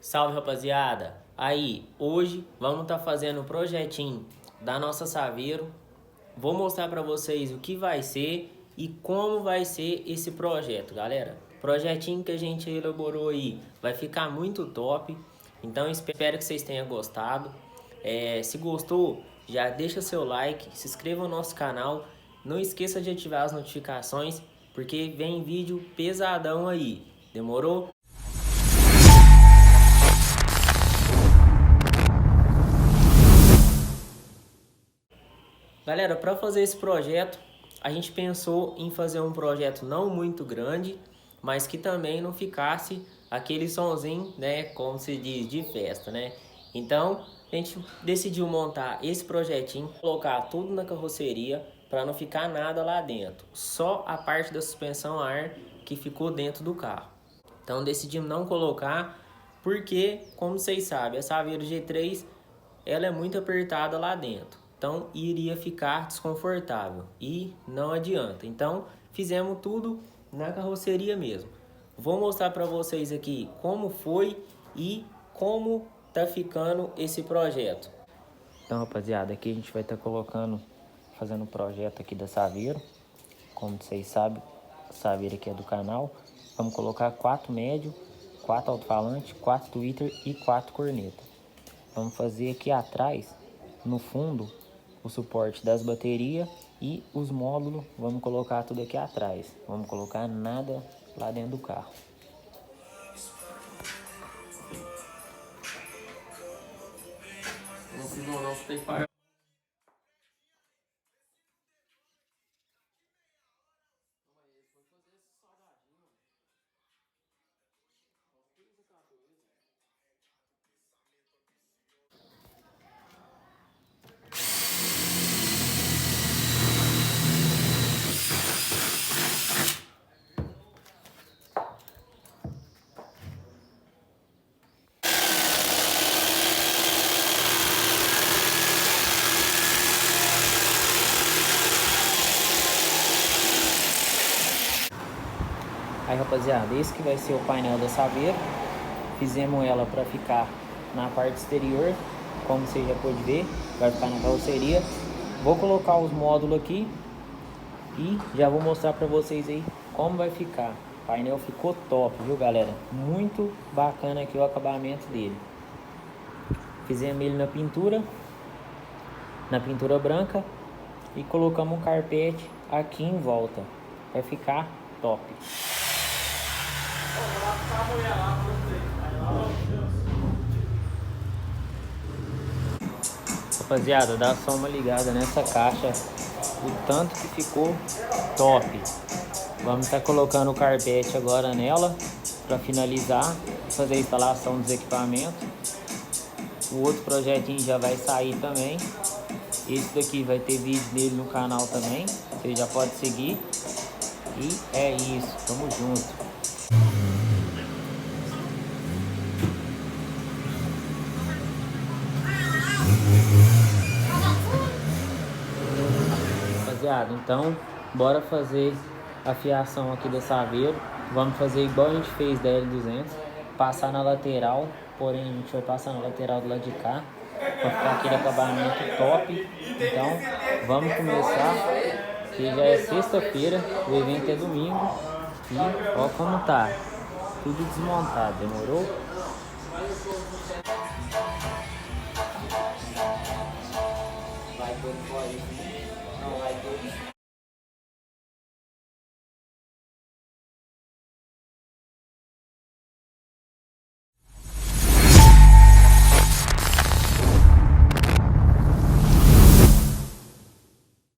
Salve, rapaziada! Aí, hoje vamos estar fazendo o projetinho da nossa Saveiro. Vou mostrar para vocês o que vai ser e como vai ser esse projeto, galera. Projetinho que a gente elaborou aí vai ficar muito top. Então espero que vocês tenham gostado. Se gostou, já deixa seu like, se inscreva no nosso canal. Não esqueça de ativar as notificações, porque vem vídeo pesadão aí. Demorou? Galera, para fazer esse projeto, a gente pensou em fazer um projeto não muito grande, mas que também não ficasse aquele sonzinho, né, como se diz, de festa, né? Então, a gente decidiu montar esse projetinho, colocar tudo na carroceria para não ficar nada lá dentro, só a parte da suspensão a ar que ficou dentro do carro. Então, decidimos não colocar porque, como vocês sabem, a Saveiro G3 ela é muito apertada lá dentro. Então iria ficar desconfortável e não adianta. Então fizemos tudo na carroceria mesmo. Vou mostrar para vocês aqui como foi e como tá ficando esse projeto. Então, rapaziada, aqui a gente vai estar fazendo o projeto aqui da Saveiro. Como vocês sabem, a Saveiro aqui é do canal. Vamos colocar 4 médio, 4 alto-falante, 4 tweeter e 4 corneta. Vamos fazer aqui atrás, no fundo, o suporte das baterias e os módulos, vamos colocar tudo aqui atrás. Vamos colocar nada lá dentro do carro. Aí, rapaziada, esse que vai ser o painel da Saveiro. Fizemos ela para ficar na parte exterior, como você já pode ver, vai ficar na carroceria. Vou colocar os módulos aqui e já vou mostrar para vocês aí como vai ficar. O painel ficou top, viu, galera? Muito bacana aqui o acabamento dele. Fizemos ele na pintura branca e colocamos um carpete aqui em volta. Vai ficar top. Rapaziada, dá só uma ligada nessa caixa, o tanto que ficou top. Vamos estar colocando o carpete agora nela para finalizar, fazer a instalação dos equipamentos. O outro projetinho já vai sair também. Esse daqui vai ter vídeo dele no canal também, você já pode seguir. E é isso, tamo junto. Rapaziada, então bora fazer a fiação aqui da Saveiro. Vamos fazer igual a gente fez da L200, passar na lateral, porém a gente vai passar na lateral do lado de cá para ficar aquele acabamento top. Então vamos começar, que já é sexta-feira, o evento é domingo e ó como tá, tudo desmontado, demorou? Vai todo fora, não vai todo.